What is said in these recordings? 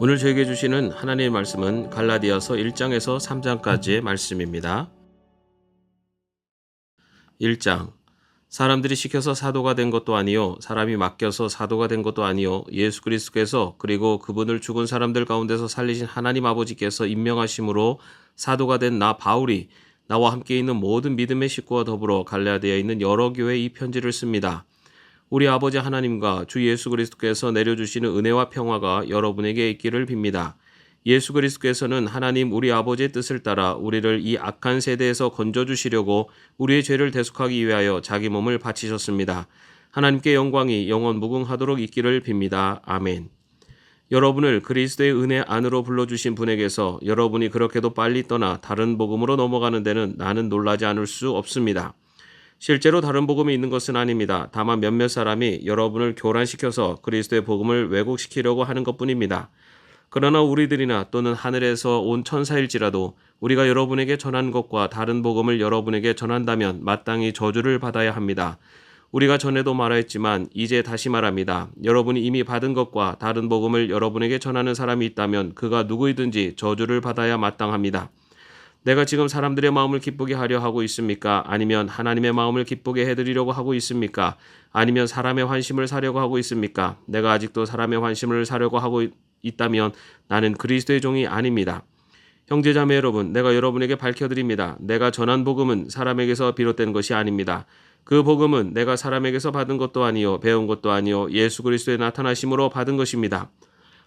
오늘 저에게 주시는 하나님의 말씀은 갈라디아서 1장에서 3장까지의 말씀입니다. 1장. 사람들이 시켜서 사도가 된 것도 아니요 사람이 맡겨서 사도가 된 것도 아니요 예수 그리스도께서 그리고 그분을 죽은 사람들 가운데서 살리신 하나님 아버지께서 임명하심으로 사도가 된 나 바울이 나와 함께 있는 모든 믿음의 식구와 더불어 갈라디아에 있는 여러 교회에 이 편지를 씁니다. 우리 아버지 하나님과 주 예수 그리스도께서 내려주시는 은혜와 평화가 여러분에게 있기를 빕니다. 예수 그리스도께서는 하나님 우리 아버지의 뜻을 따라 우리를 이 악한 세대에서 건져주시려고 우리의 죄를 대속하기 위하여 자기 몸을 바치셨습니다. 하나님께 영광이 영원 무궁하도록 있기를 빕니다. 아멘. 여러분을 그리스도의 은혜 안으로 불러주신 분에게서 여러분이 그렇게도 빨리 떠나 다른 복음으로 넘어가는 데는 나는 놀라지 않을 수 없습니다. 실제로 다른 복음이 있는 것은 아닙니다. 다만 몇몇 사람이 여러분을 교란시켜서 그리스도의 복음을 왜곡시키려고 하는 것뿐입니다. 그러나 우리들이나 또는 하늘에서 온 천사일지라도 우리가 여러분에게 전한 것과 다른 복음을 여러분에게 전한다면 마땅히 저주를 받아야 합니다. 우리가 전에도 말하였지만 이제 다시 말합니다. 여러분이 이미 받은 것과 다른 복음을 여러분에게 전하는 사람이 있다면 그가 누구이든지 저주를 받아야 마땅합니다. 내가 지금 사람들의 마음을 기쁘게 하려 하고 있습니까? 아니면 하나님의 마음을 기쁘게 해드리려고 하고 있습니까? 아니면 사람의 환심을 사려고 하고 있습니까? 내가 아직도 사람의 환심을 사려고 하고 있다면 나는 그리스도의 종이 아닙니다. 형제자매 여러분, 내가 여러분에게 밝혀드립니다. 내가 전한 복음은 사람에게서 비롯된 것이 아닙니다. 그 복음은 내가 사람에게서 받은 것도 아니요 배운 것도 아니요 예수 그리스도의 나타나심으로 받은 것입니다.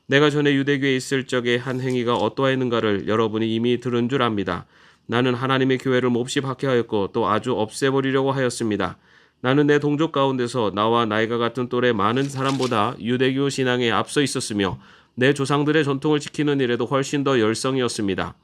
내가 전에 유대교에 있을 적에 한 행위가 어떠했는가를 여러분이 이미 들은 줄 압니다. 나는 하나님의 교회를 몹시 박해하였고 또 아주 없애버리려고 하였습니다. 나는 내 동족 가운데서 나와 나이가 같은 또래 많은 사람보다 유대교 신앙에 앞서 있었으며 내 조상들의 전통을 지키는 일에도 훨씬 더 열성이었습니다.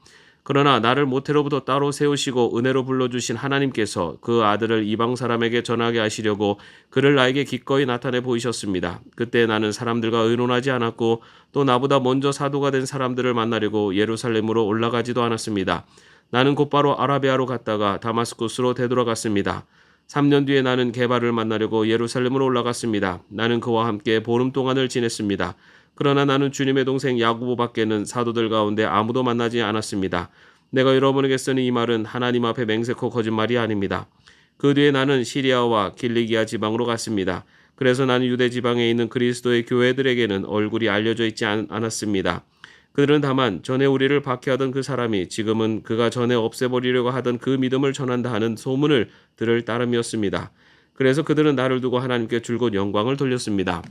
그러나 나를 모태로부터 따로 세우시고 은혜로 불러주신 하나님께서 그 아들을 이방 사람에게 전하게 하시려고 그를 나에게 기꺼이 나타내 보이셨습니다. 그때 나는 사람들과 의논하지 않았고 또 나보다 먼저 사도가 된 사람들을 만나려고 예루살렘으로 올라가지도 않았습니다. 나는 곧바로 아라비아로 갔다가 다마스쿠스로 되돌아갔습니다. 3년 뒤에 나는 게바를 만나려고 예루살렘으로 올라갔습니다. 나는 그와 함께 보름 동안을 지냈습니다. 그러나 나는 주님의 동생 야고보 밖에는 사도들 가운데 아무도 만나지 않았습니다. 내가 여러분에게 쓰는 이 말은 하나님 앞에 맹세코 거짓말이 아닙니다. 그 뒤에 나는 시리아와 길리기아 지방으로 갔습니다. 그래서 나는 유대 지방에 있는 그리스도의 교회들에게는 얼굴이 알려져 있지 않았습니다. 그들은 다만 전에 우리를 박해하던 그 사람이 지금은 그가 전에 없애버리려고 하던 그 믿음을 전한다 하는 소문을 들을 따름이었습니다. 그래서 그들은 나를 두고 하나님께 줄곧 영광을 돌렸습니다.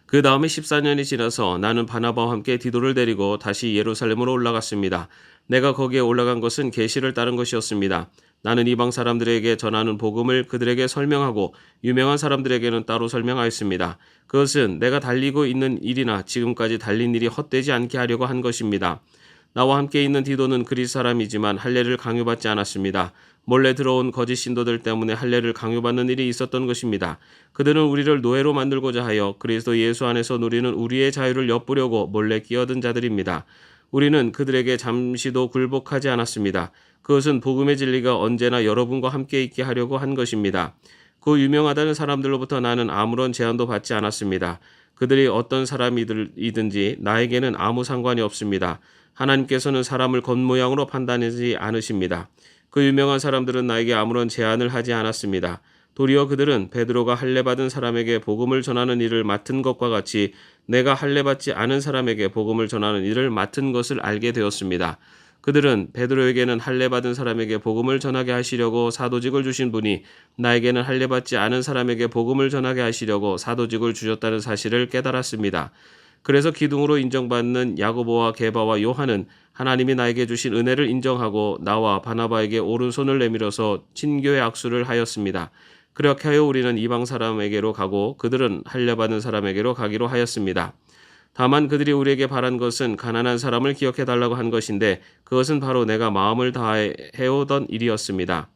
그 다음에 14년이 지나서 나는 바나바와 함께 디도를 데리고 다시 예루살렘으로 올라갔습니다. 내가 거기에 올라간 것은 계시를 따른 것이었습니다. 나는 이방 사람들에게 전하는 복음을 그들에게 설명하고 유명한 사람들에게는 따로 설명하였습니다. 그것은 내가 달리고 있는 일이나 지금까지 달린 일이 헛되지 않게 하려고 한 것입니다. 나와 함께 있는 디도는 그리스 사람이지만 할례를 강요받지 않았습니다. 몰래 들어온 거짓 신도들 때문에 할례를 강요받는 일이 있었던 것입니다. 그들은 우리를 노예로 만들고자 하여 그리스도 예수 안에서 누리는 우리의 자유를 엿보려고 몰래 끼어든 자들입니다. 우리는 그들에게 잠시도 굴복하지 않았습니다. 그것은 복음의 진리가 언제나 여러분과 함께 있게 하려고 한 것입니다. 그 유명하다는 사람들로부터 나는 아무런 제한도 받지 않았습니다. 그들이 어떤 사람이든지 나에게는 아무 상관이 없습니다. 하나님께서는 사람을 겉모양으로 판단하지 않으십니다. 그 유명한 사람들은 나에게 아무런 제한을 하지 않았습니다. 도리어 그들은 베드로가 할례받은 사람에게 복음을 전하는 일을 맡은 것과 같이 내가 할례받지 않은 사람에게 복음을 전하는 일을 맡은 것을 알게 되었습니다. 그들은 베드로에게는 할례받은 사람에게 복음을 전하게 하시려고 사도직을 주신 분이 나에게는 할례받지 않은 사람에게 복음을 전하게 하시려고 사도직을 주셨다는 사실을 깨달았습니다. 그래서 기둥으로 인정받는 야고보와 게바와 요한은 하나님이 나에게 주신 은혜를 인정하고 나와 바나바에게 오른손을 내밀어서 친교의 악수를 하였습니다. 그렇게 하여 우리는 이방 사람에게로 가고 그들은 할례받은 사람에게로 가기로 하였습니다. 다만 그들이 우리에게 바란 것은 가난한 사람을 기억해 달라고 한 것인데 그것은 바로 내가 마음을 다해 해오던 일이었습니다.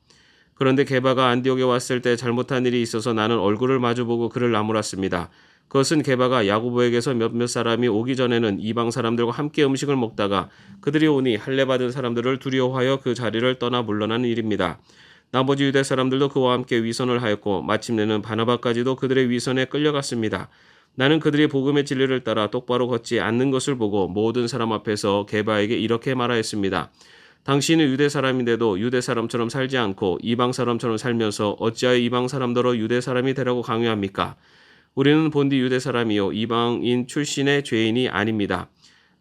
그런데 게바가 안디옥에 왔을 때 잘못한 일이 있어서 나는 얼굴을 마주보고 그를 나무랐습니다. 그것은 게바가 야고보에게서 몇몇 사람이 오기 전에는 이방 사람들과 함께 음식을 먹다가 그들이 오니 할례받은 사람들을 두려워하여 그 자리를 떠나 물러나는 일입니다. 나머지 유대 사람들도 그와 함께 위선을 하였고 마침내는 바나바까지도 그들의 위선에 끌려갔습니다. 나는 그들이 복음의 진리를 따라 똑바로 걷지 않는 것을 보고 모든 사람 앞에서 게바에게 이렇게 말하였습니다. 당신은 유대 사람인데도 유대 사람처럼 살지 않고 이방 사람처럼 살면서 어찌하여 이방 사람더러 유대 사람이 되라고 강요합니까? 우리는 본디 유대 사람이요 이방인 출신의 죄인이 아닙니다.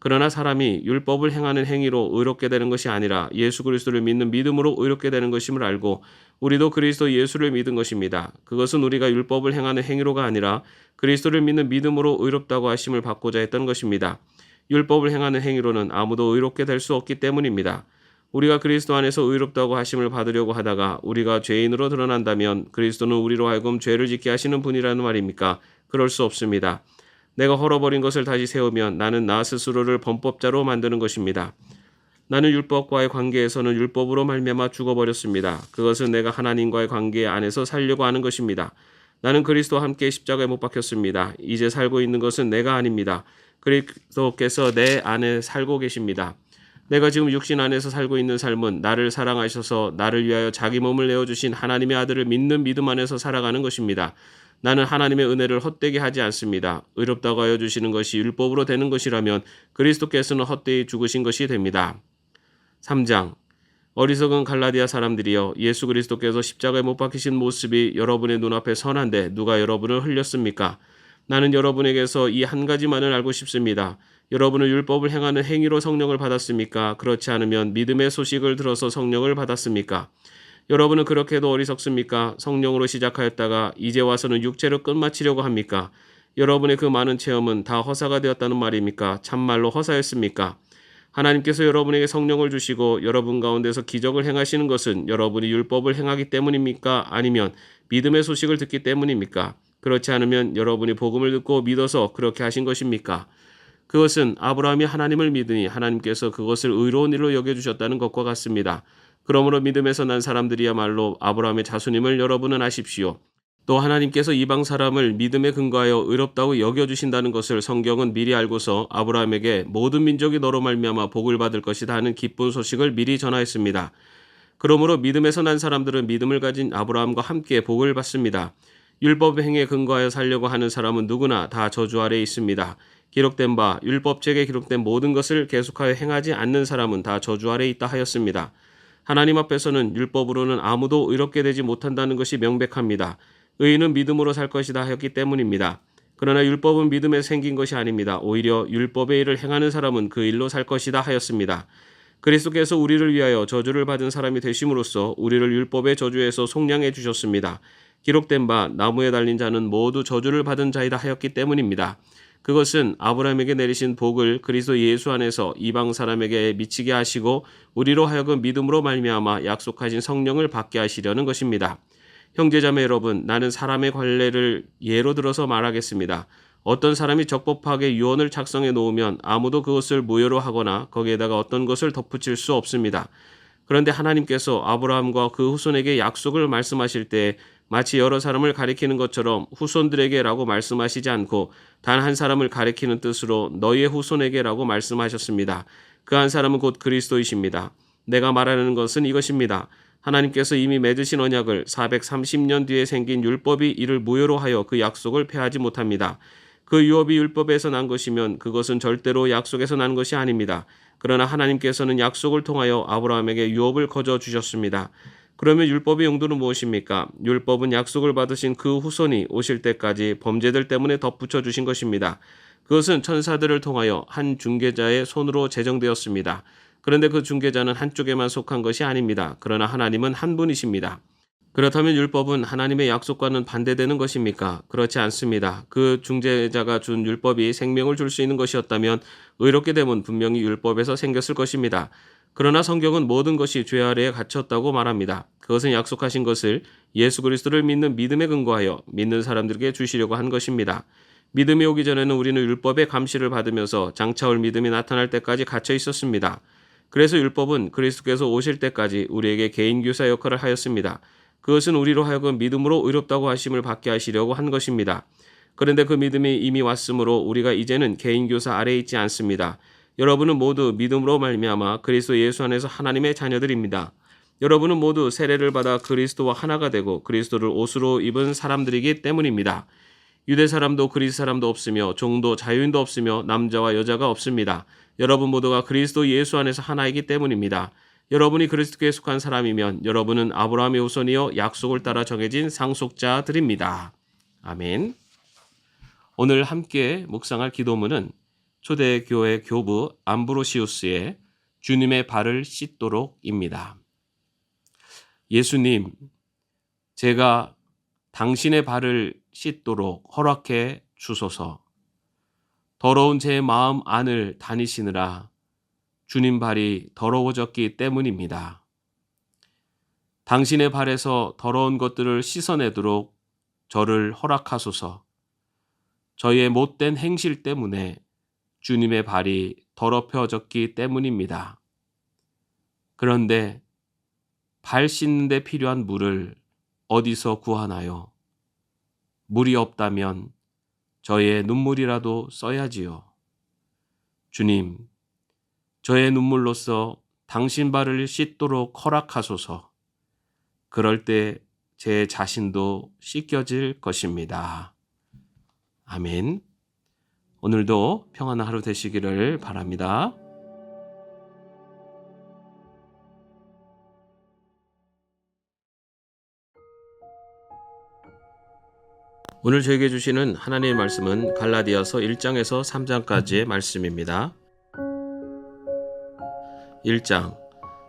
그러나 사람이 율법을 행하는 행위로 의롭게 되는 것이 아니라 예수 그리스도를 믿는 믿음으로 의롭게 되는 것임을 알고 우리도 그리스도 예수를 믿은 것입니다. 그것은 우리가 율법을 행하는 행위로가 아니라 그리스도를 믿는 믿음으로 의롭다고 하심을 받고자 했던 것입니다. 율법을 행하는 행위로는 아무도 의롭게 될 수 없기 때문입니다. 우리가 그리스도 안에서 의롭다고 하심을 받으려고 하다가 우리가 죄인으로 드러난다면 그리스도는 우리로 하여금 죄를 짓게 하시는 분이라는 말입니까? 그럴 수 없습니다. 내가 헐어버린 것을 다시 세우면 나는 나 스스로를 범법자로 만드는 것입니다. 나는 율법과의 관계에서는 율법으로 말미암아 죽어버렸습니다. 그것은 내가 하나님과의 관계 안에서 살려고 하는 것입니다. 나는 그리스도와 함께 십자가에 못 박혔습니다. 이제 살고 있는 것은 내가 아닙니다. 그리스도께서 내 안에 살고 계십니다. 내가 지금 육신 안에서 살고 있는 삶은 나를 사랑하셔서 나를 위하여 자기 몸을 내어주신 하나님의 아들을 믿는 믿음 안에서 살아가는 것입니다. 나는 하나님의 은혜를 헛되게 하지 않습니다. 의롭다고 하여 주시는 것이 율법으로 되는 것이라면 그리스도께서는 헛되이 죽으신 것이 됩니다. 3장 어리석은 갈라디아 사람들이여 예수 그리스도께서 십자가에 못 박히신 모습이 여러분의 눈앞에 선한데 누가 여러분을 흘렸습니까? 나는 여러분에게서 이 한 가지만을 알고 싶습니다. 여러분은 율법을 행하는 행위로 성령을 받았습니까? 그렇지 않으면 믿음의 소식을 들어서 성령을 받았습니까? 여러분은 그렇게도 어리석습니까? 성령으로 시작하였다가 이제 와서는 육체로 끝마치려고 합니까? 여러분의 그 많은 체험은 다 허사가 되었다는 말입니까? 참말로 허사였습니까? 하나님께서 여러분에게 성령을 주시고 여러분 가운데서 기적을 행하시는 것은 여러분이 율법을 행하기 때문입니까? 아니면 믿음의 소식을 듣기 때문입니까? 그렇지 않으면 여러분이 복음을 듣고 믿어서 그렇게 하신 것입니까? 그것은 아브라함이 하나님을 믿으니 하나님께서 그것을 의로운 일로 여겨주셨다는 것과 같습니다. 그러므로 믿음에서 난 사람들이야말로 아브라함의 자손임을 여러분은 아십시오. 또 하나님께서 이방 사람을 믿음에 근거하여 의롭다고 여겨주신다는 것을 성경은 미리 알고서 아브라함에게 모든 민족이 너로 말미암아 복을 받을 것이다 하는 기쁜 소식을 미리 전하였습니다. 그러므로 믿음에서 난 사람들은 믿음을 가진 아브라함과 함께 복을 받습니다. 율법 행에 근거하여 살려고 하는 사람은 누구나 다 저주 아래에 있습니다. 기록된 바 율법책에 기록된 모든 것을 계속하여 행하지 않는 사람은 다 저주 아래에 있다 하였습니다. 하나님 앞에서는 율법으로는 아무도 의롭게 되지 못한다는 것이 명백합니다. 의인은 믿음으로 살 것이다 하였기 때문입니다. 그러나 율법은 믿음에 생긴 것이 아닙니다. 오히려 율법의 일을 행하는 사람은 그 일로 살 것이다 하였습니다. 그리스도께서 우리를 위하여 저주를 받은 사람이 되심으로써 우리를 율법의 저주에서 속량해 주셨습니다. 기록된 바 나무에 달린 자는 모두 저주를 받은 자이다 하였기 때문입니다. 그것은 아브라함에게 내리신 복을 그리스도 예수 안에서 이방 사람에게 미치게 하시고 우리로 하여금 믿음으로 말미암아 약속하신 성령을 받게 하시려는 것입니다. 형제자매 여러분, 나는 사람의 관례를 예로 들어서 말하겠습니다. 어떤 사람이 적법하게 유언을 작성해 놓으면 아무도 그것을 무효로 하거나 거기에다가 어떤 것을 덧붙일 수 없습니다. 그런데 하나님께서 아브라함과 그 후손에게 약속을 말씀하실 때 마치 여러 사람을 가리키는 것처럼 후손들에게라고 말씀하시지 않고 단 한 사람을 가리키는 뜻으로 너희의 후손에게라고 말씀하셨습니다. 그 한 사람은 곧 그리스도이십니다. 내가 말하는 것은 이것입니다. 하나님께서 이미 맺으신 언약을 430년 뒤에 생긴 율법이 이를 무효로 하여 그 약속을 폐하지 못합니다. 그 유업이 율법에서 난 것이면 그것은 절대로 약속에서 난 것이 아닙니다. 그러나 하나님께서는 약속을 통하여 아브라함에게 유업을 거저 주셨습니다. 그러면 율법의 용도는 무엇입니까? 율법은 약속을 받으신 그 후손이 오실 때까지 범죄들 때문에 덧붙여 주신 것입니다. 그것은 천사들을 통하여 한 중개자의 손으로 제정되었습니다. 그런데 그 중개자는 한쪽에만 속한 것이 아닙니다. 그러나 하나님은 한 분이십니다. 그렇다면 율법은 하나님의 약속과는 반대되는 것입니까? 그렇지 않습니다. 그 중재자가 준 율법이 생명을 줄 수 있는 것이었다면 의롭게 됨은 분명히 율법에서 생겼을 것입니다. 그러나 성경은 모든 것이 죄 아래에 갇혔다고 말합니다. 그것은 약속하신 것을 예수 그리스도를 믿는 믿음에 근거하여 믿는 사람들에게 주시려고 한 것입니다. 믿음이 오기 전에는 우리는 율법의 감시를 받으면서 장차 올 믿음이 나타날 때까지 갇혀 있었습니다. 그래서 율법은 그리스도께서 오실 때까지 우리에게 개인교사 역할을 하였습니다. 그것은 우리로 하여금 믿음으로 의롭다고 하심을 받게 하시려고 한 것입니다. 그런데 그 믿음이 이미 왔으므로 우리가 이제는 개인교사 아래에 있지 않습니다. 여러분은 모두 믿음으로 말미암아 그리스도 예수 안에서 하나님의 자녀들입니다. 여러분은 모두 세례를 받아 그리스도와 하나가 되고 그리스도를 옷으로 입은 사람들이기 때문입니다. 유대 사람도 그리스 사람도 없으며 종도 자유인도 없으며 남자와 여자가 없습니다. 여러분 모두가 그리스도 예수 안에서 하나이기 때문입니다. 여러분이 그리스도께 속한 사람이면 여러분은 아브라함의 후손이요 약속을 따라 정해진 상속자들입니다. 아멘. 오늘 함께 묵상할 기도문은 초대교회 교부 암브로시우스의 주님의 발을 씻도록입니다. 예수님, 제가 당신의 발을 씻도록 허락해 주소서. 더러운 제 마음 안을 다니시느라 주님 발이 더러워졌기 때문입니다. 당신의 발에서 더러운 것들을 씻어내도록 저를 허락하소서. 저의 못된 행실 때문에 주님의 발이 더럽혀졌기 때문입니다. 그런데 발 씻는 데 필요한 물을 어디서 구하나요? 물이 없다면 저의 눈물이라도 써야지요. 주님, 저의 눈물로써 당신 발을 씻도록 허락하소서. 그럴 때 제 자신도 씻겨질 것입니다. 아멘. 오늘도 평안한 하루 되시기를 바랍니다. 오늘 저에게 주시는 하나님의 말씀은 갈라디아서 1장에서 3장까지의 말씀입니다. 1장.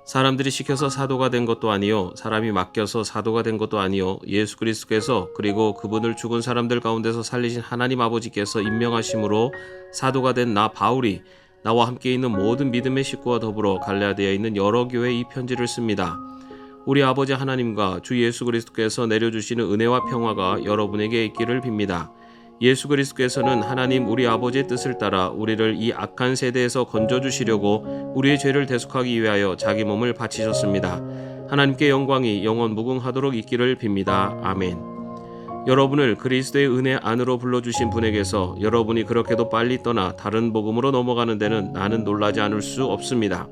사람들이 시켜서 사도가 된 것도 아니요 사람이 맡겨서 사도가 된 것도 아니요 예수 그리스도께서 그리고 그분을 죽은 사람들 가운데서 살리신 하나님 아버지께서 임명하심으로 사도가 된 나 바울이 나와 함께 있는 모든 믿음의 식구와 더불어 갈라디아에 있는 여러 교회에 이 편지를 씁니다. 우리 아버지 하나님과 주 예수 그리스도께서 내려주시는 은혜와 평화가 여러분에게 있기를 빕니다. 예수 그리스도께서는 하나님 우리 아버지의 뜻을 따라 우리를 이 악한 세대에서 건져주시려고 우리의 죄를 대속하기 위하여 자기 몸을 바치셨습니다. 하나님께 영광이 영원 무궁하도록 있기를 빕니다. 아멘. 여러분을 그리스도의 은혜 안으로 불러주신 분에게서 여러분이 그렇게도 빨리 떠나 다른 복음으로 넘어가는 데는 나는 놀라지 않을 수 없습니다.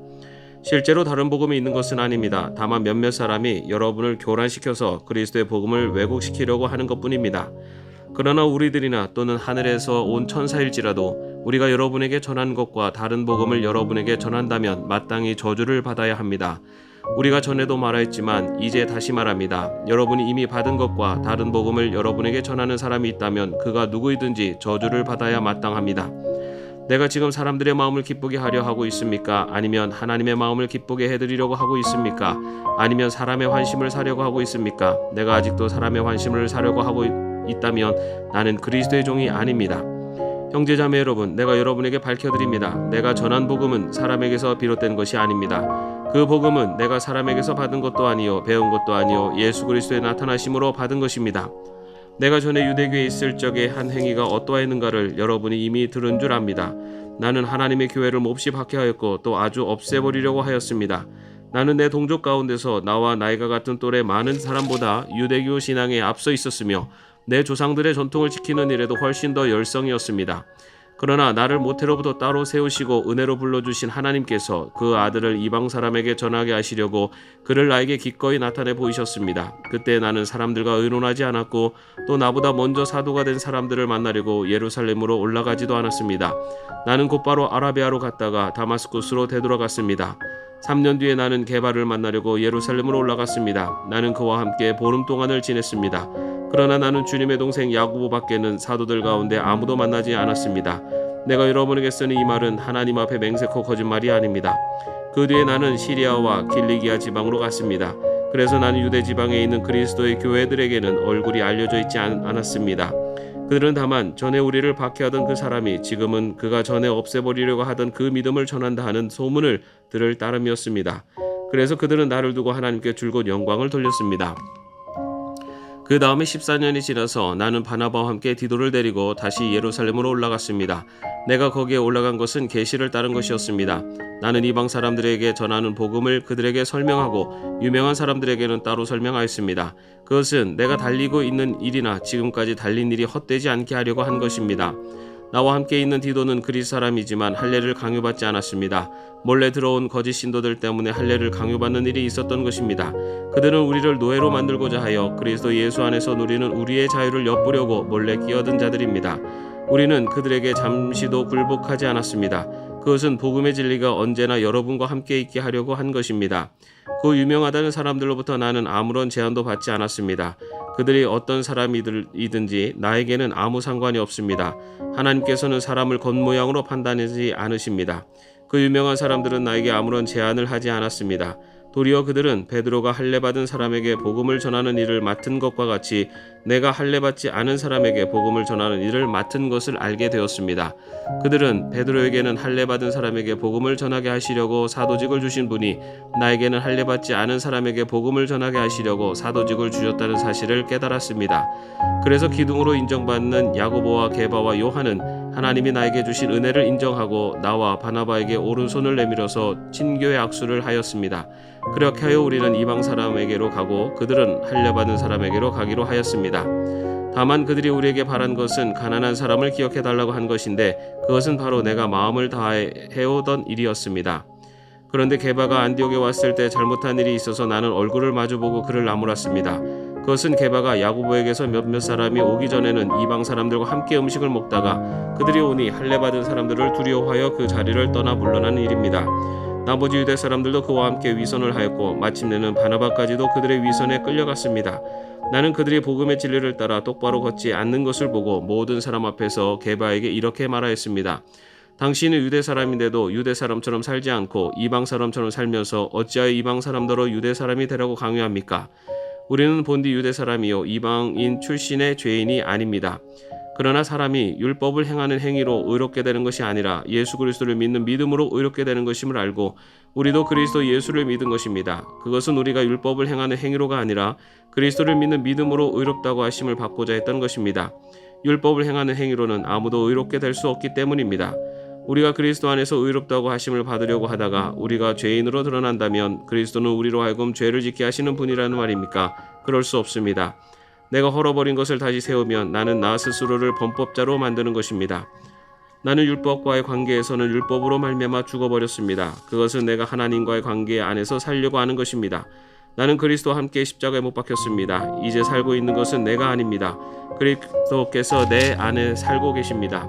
실제로 다른 복음이 있는 것은 아닙니다. 다만 몇몇 사람이 여러분을 교란시켜서 그리스도의 복음을 왜곡시키려고 하는 것뿐입니다. 그러나 우리들이나 또는 하늘에서 온 천사일지라도 우리가 여러분에게 전한 것과 다른 복음을 여러분에게 전한다면 마땅히 저주를 받아야 합니다. 우리가 전에도 말하였지만 이제 다시 말합니다. 여러분이 이미 받은 것과 다른 복음을 여러분에게 전하는 사람이 있다면 그가 누구이든지 저주를 받아야 마땅합니다. 내가 지금 사람들의 마음을 기쁘게 하려 하고 있습니까? 아니면 하나님의 마음을 기쁘게 해드리려고 하고 있습니까? 아니면 사람의 환심을 사려고 하고 있습니까? 내가 아직도 사람의 환심을 사려고 하고 있다면 나는 그리스도의 종이 아닙니다. 형제자매 여러분, 내가 여러분에게 밝혀드립니다. 내가 전한 복음은 사람에게서 비롯된 것이 아닙니다. 그 복음은 내가 사람에게서 받은 것도 아니요 배운 것도 아니요 예수 그리스도의 나타나심으로 받은 것입니다. 내가 전에 유대교에 있을 적에 한 행위가 어떠했는가를 여러분이 이미 들은 줄 압니다. 나는 하나님의 교회를 몹시 박해하였고 또 아주 없애버리려고 하였습니다. 나는 내 동족 가운데서 나와 나이가 같은 또래 많은 사람보다 유대교 신앙에 앞서 있었으며 내 조상들의 전통을 지키는 일에도 훨씬 더 열성이었습니다. 그러나 나를 모태로부터 따로 세우시고 은혜로 불러주신 하나님께서 그 아들을 이방 사람에게 전하게 하시려고 그를 나에게 기꺼이 나타내 보이셨습니다. 그때 나는 사람들과 의논하지 않았고 또 나보다 먼저 사도가 된 사람들을 만나려고 예루살렘으로 올라가지도 않았습니다. 나는 곧바로 아라비아로 갔다가 다마스쿠스로 되돌아갔습니다. 3년 뒤에 나는 게바를 만나려고 예루살렘으로 올라갔습니다. 나는 그와 함께 보름 동안을 지냈습니다. 그러나 나는 주님의 동생 야고보밖에는 사도들 가운데 아무도 만나지 않았습니다. 내가 여러분에게 쓰는 이 말은 하나님 앞에 맹세코 거짓말이 아닙니다. 그 뒤에 나는 시리아와 길리기아 지방으로 갔습니다. 그래서 나는 유대 지방에 있는 그리스도의 교회들에게는 얼굴이 알려져 있지 않았습니다. 그들은 다만 전에 우리를 박해하던 그 사람이 지금은 그가 전에 없애버리려고 하던 그 믿음을 전한다 하는 소문을 들을 따름이었습니다. 그래서 그들은 나를 두고 하나님께 줄곧 영광을 돌렸습니다. 그 다음에 14년이 지나서 나는 바나바와 함께 디도를 데리고 다시 예루살렘으로 올라갔습니다. 내가 거기에 올라간 것은 계시를 따른 것이었습니다. 나는 이방 사람들에게 전하는 복음을 그들에게 설명하고 유명한 사람들에게는 따로 설명하였습니다. 그것은 내가 달리고 있는 일이나 지금까지 달린 일이 헛되지 않게 하려고 한 것입니다. 나와 함께 있는 디도는 그리스 사람이지만 할례를 강요받지 않았습니다. 몰래 들어온 거짓 신도들 때문에 할례를 강요받는 일이 있었던 것입니다. 그들은 우리를 노예로 만들고자 하여 그리스도 예수 안에서 누리는 우리의 자유를 엿보려고 몰래 끼어든 자들입니다. 우리는 그들에게 잠시도 굴복하지 않았습니다. 그것은 복음의 진리가 언제나 여러분과 함께 있게 하려고 한 것입니다. 그 유명하다는 사람들로부터 나는 아무런 제한도 받지 않았습니다. 그들이 어떤 사람이든지 나에게는 아무 상관이 없습니다. 하나님께서는 사람을 겉모양으로 판단하지 않으십니다. 그 유명한 사람들은 나에게 아무런 제한을 하지 않았습니다. 도리어 그들은 베드로가 할례받은 사람에게 복음을 전하는 일을 맡은 것과 같이 내가 할례받지 않은 사람에게 복음을 전하는 일을 맡은 것을 알게 되었습니다. 그들은 베드로에게는 할례받은 사람에게 복음을 전하게 하시려고 사도직을 주신 분이 나에게는 할례받지 않은 사람에게 복음을 전하게 하시려고 사도직을 주셨다는 사실을 깨달았습니다. 그래서 기둥으로 인정받는 야고보와 게바와 요한은 하나님이 나에게 주신 은혜를 인정하고 나와 바나바에게 오른손을 내밀어서 친교의 악수를 하였습니다. 그렇게 하여 우리는 이방 사람에게로 가고 그들은 할례받은 사람에게로 가기로 하였습니다. 다만 그들이 우리에게 바란 것은 가난한 사람을 기억해 달라고 한 것인데 그것은 바로 내가 마음을 다해 해오던 일이었습니다. 그런데 게바가 안디옥에 왔을 때 잘못한 일이 있어서 나는 얼굴을 마주보고 그를 나무랐습니다. 그것은 게바가 야고보에게서 몇몇 사람이 오기 전에는 이방 사람들과 함께 음식을 먹다가 그들이 오니 할례받은 사람들을 두려워하여 그 자리를 떠나 물러나는 일입니다. 나머지 유대 사람들도 그와 함께 위선을 하였고 마침내는 바나바까지도 그들의 위선에 끌려갔습니다. 나는 그들이 복음의 진리를 따라 똑바로 걷지 않는 것을 보고 모든 사람 앞에서 게바에게 이렇게 말하였습니다. 당신은 유대 사람인데도 유대 사람처럼 살지 않고 이방 사람처럼 살면서 어찌하여 이방 사람더러 유대 사람이 되라고 강요합니까? 우리는 본디 유대 사람이요 이방인 출신의 죄인이 아닙니다. 그러나 사람이 율법을 행하는 행위로 의롭게 되는 것이 아니라 예수 그리스도를 믿는 믿음으로 의롭게 되는 것임을 알고 우리도 그리스도 예수를 믿은 것입니다. 그것은 우리가 율법을 행하는 행위로가 아니라 그리스도를 믿는 믿음으로 의롭다고 하심을 받고자 했던 것입니다. 율법을 행하는 행위로는 아무도 의롭게 될 수 없기 때문입니다. 우리가 그리스도 안에서 의롭다고 하심을 받으려고 하다가 우리가 죄인으로 드러난다면 그리스도는 우리로 하여금 죄를 짓게 하시는 분이라는 말입니까? 그럴 수 없습니다. 내가 헐어버린 것을 다시 세우면 나는 나 스스로를 범법자로 만드는 것입니다. 나는 율법과의 관계에서는 율법으로 말미암아 죽어버렸습니다. 그것은 내가 하나님과의 관계 안에서 살려고 하는 것입니다. 나는 그리스도와 함께 십자가에 못 박혔습니다. 이제 살고 있는 것은 내가 아닙니다. 그리스도께서 내 안에 살고 계십니다.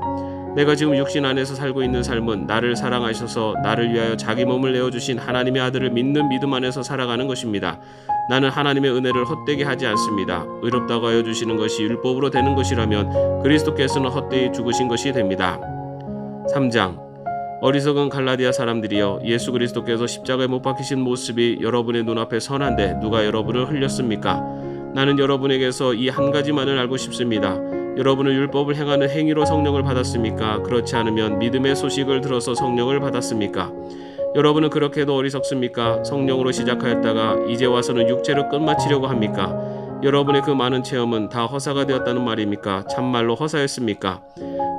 내가 지금 육신 안에서 살고 있는 삶은 나를 사랑하셔서 나를 위하여 자기 몸을 내어주신 하나님의 아들을 믿는 믿음 안에서 살아가는 것입니다. 나는 하나님의 은혜를 헛되게 하지 않습니다. 의롭다고 하여 주시는 것이 율법으로 되는 것이라면 그리스도께서는 헛되이 죽으신 것이 됩니다. 3장 어리석은 갈라디아 사람들이여 예수 그리스도께서 십자가에 못 박히신 모습이 여러분의 눈앞에 선한데 누가 여러분을 흘렸습니까? 나는 여러분에게서 이 한 가지만을 알고 싶습니다. 여러분은 율법을 행하는 행위로 성령을 받았습니까? 그렇지 않으면 믿음의 소식을 들어서 성령을 받았습니까? 여러분은 그렇게도 어리석습니까? 성령으로 시작하였다가 이제 와서는 육체로 끝마치려고 합니까? 여러분의 그 많은 체험은 다 허사가 되었다는 말입니까? 참말로 허사였습니까?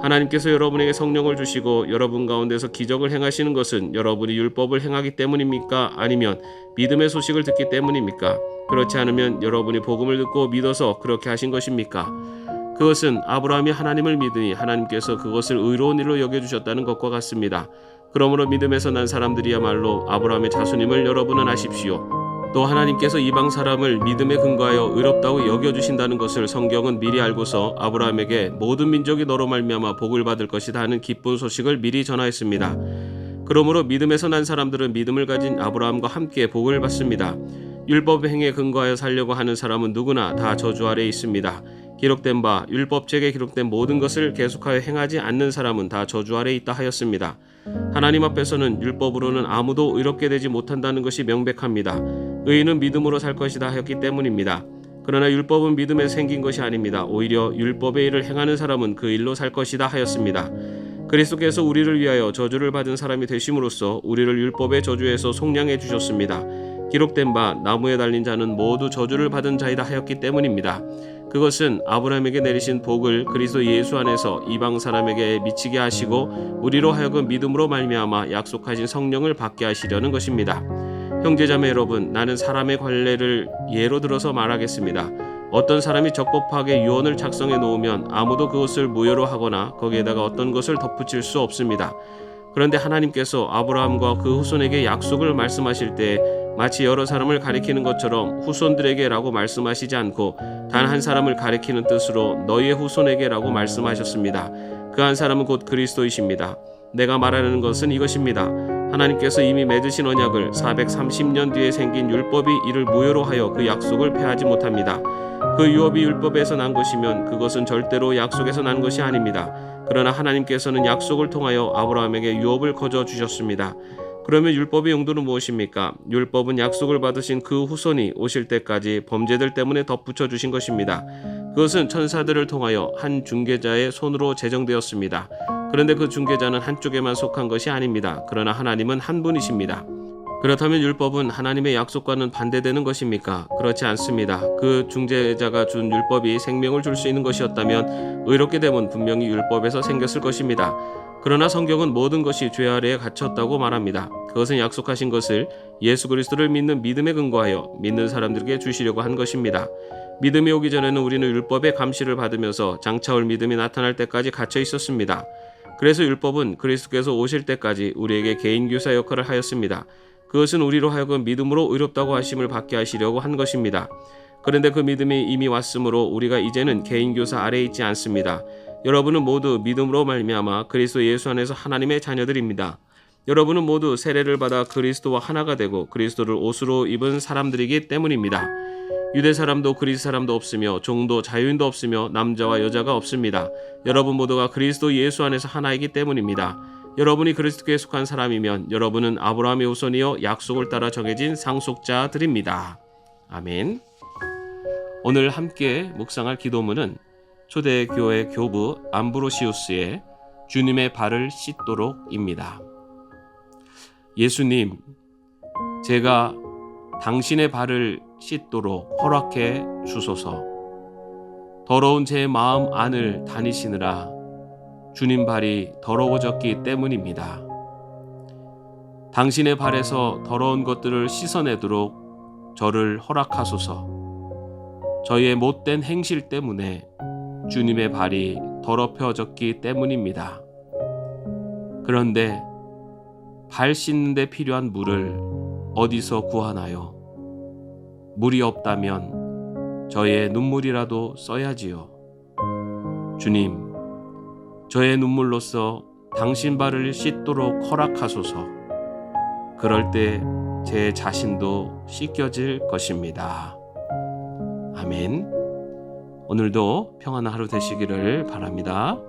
하나님께서 여러분에게 성령을 주시고 여러분 가운데서 기적을 행하시는 것은 여러분이 율법을 행하기 때문입니까? 아니면 믿음의 소식을 듣기 때문입니까? 그렇지 않으면 여러분이 복음을 듣고 믿어서 그렇게 하신 것입니까? 그것은 아브라함이 하나님을 믿으니 하나님께서 그것을 의로운 일로 여겨주셨다는 것과 같습니다. 그러므로 믿음에서 난 사람들이야말로 아브라함의 자손임을 여러분은 아십시오. 또 하나님께서 이방 사람을 믿음에 근거하여 의롭다고 여겨주신다는 것을 성경은 미리 알고서 아브라함에게 모든 민족이 너로 말미암아 복을 받을 것이다 하는 기쁜 소식을 미리 전하였습니다. 그러므로 믿음에서 난 사람들은 믿음을 가진 아브라함과 함께 복을 받습니다. 율법 행위에 근거하여 살려고 하는 사람은 누구나 다 저주 아래에 있습니다. 기록된 바 율법책에 기록된 모든 것을 계속하여 행하지 않는 사람은 다 저주 아래에 있다 하였습니다. 하나님 앞에서는 율법으로는 아무도 의롭게 되지 못한다는 것이 명백합니다. 의인은 믿음으로 살 것이다 하였기 때문입니다. 그러나 율법은 믿음에 생긴 것이 아닙니다. 오히려 율법의 일을 행하는 사람은 그 일로 살 것이다 하였습니다. 그리스도께서 우리를 위하여 저주를 받은 사람이 되심으로써 우리를 율법의 저주에서 속량해 주셨습니다. 기록된 바 나무에 달린 자는 모두 저주를 받은 자이다 하였기 때문입니다. 그것은 아브라함에게 내리신 복을 그리스도 예수 안에서 이방 사람에게 미치게 하시고 우리로 하여금 믿음으로 말미암아 약속하신 성령을 받게 하시려는 것입니다. 형제자매 여러분, 나는 사람의 관례를 예로 들어서 말하겠습니다. 어떤 사람이 적법하게 유언을 작성해 놓으면 아무도 그것을 무효로 하거나 거기에다가 어떤 것을 덧붙일 수 없습니다. 그런데 하나님께서 아브라함과 그 후손에게 약속을 말씀하실 때 마치 여러 사람을 가리키는 것처럼 후손들에게라고 말씀하시지 않고 단 한 사람을 가리키는 뜻으로 너희의 후손에게라고 말씀하셨습니다. 그 한 사람은 곧 그리스도이십니다. 내가 말하는 것은 이것입니다. 하나님께서 이미 맺으신 언약을 430년 뒤에 생긴 율법이 이를 무효로 하여 그 약속을 폐하지 못합니다. 그 유업이 율법에서 난 것이면 그것은 절대로 약속에서 난 것이 아닙니다. 그러나 하나님께서는 약속을 통하여 아브라함에게 유업을 거저 주셨습니다. 그러면 율법의 용도는 무엇입니까? 율법은 약속을 받으신 그 후손이 오실 때까지 범죄들 때문에 덧붙여 주신 것입니다. 그것은 천사들을 통하여 한 중개자의 손으로 제정되었습니다. 그런데 그 중개자는 한쪽에만 속한 것이 아닙니다. 그러나 하나님은 한 분이십니다. 그렇다면 율법은 하나님의 약속과는 반대되는 것입니까? 그렇지 않습니다. 그 중재자가 준 율법이 생명을 줄 수 있는 것이었다면 의롭게 됨은 분명히 율법에서 생겼을 것입니다. 그러나 성경은 모든 것이 죄 아래에 갇혔다고 말합니다. 그것은 약속하신 것을 예수 그리스도를 믿는 믿음에 근거하여 믿는 사람들에게 주시려고 한 것입니다. 믿음이 오기 전에는 우리는 율법의 감시를 받으면서 장차올 믿음이 나타날 때까지 갇혀 있었습니다. 그래서 율법은 그리스도께서 오실 때까지 우리에게 개인교사 역할을 하였습니다. 그것은 우리로 하여금 믿음으로 의롭다고 하심을 받게 하시려고 한 것입니다. 그런데 그 믿음이 이미 왔으므로 우리가 이제는 개인교사 아래에 있지 않습니다. 여러분은 모두 믿음으로 말미암아 그리스도 예수 안에서 하나님의 자녀들입니다. 여러분은 모두 세례를 받아 그리스도와 하나가 되고 그리스도를 옷으로 입은 사람들이기 때문입니다. 유대 사람도 그리스 사람도 없으며 종도 자유인도 없으며 남자와 여자가 없습니다. 여러분 모두가 그리스도 예수 안에서 하나이기 때문입니다. 여러분이 그리스도께 속한 사람이면 여러분은 아브라함의 후손이여 약속을 따라 정해진 상속자들입니다. 아멘. 오늘 함께 묵상할 기도문은 초대교회 교부 암브로시우스의 주님의 발을 씻도록입니다. 예수님, 제가 당신의 발을 씻도록 허락해 주소서. 더러운 제 마음 안을 다니시느라 주님 발이 더러워졌기 때문입니다. 당신의 발에서 더러운 것들을 씻어내도록 저를 허락하소서. 저희의 못된 행실 때문에 주님의 발이 더럽혀졌기 때문입니다. 그런데 발 씻는 데 필요한 물을 어디서 구하나요? 물이 없다면 저의 눈물이라도 써야지요. 주님, 저의 눈물로써 당신 발을 씻도록 허락하소서. 그럴 때 제 자신도 씻겨질 것입니다. 아멘. 오늘도 평안한 하루 되시기를 바랍니다.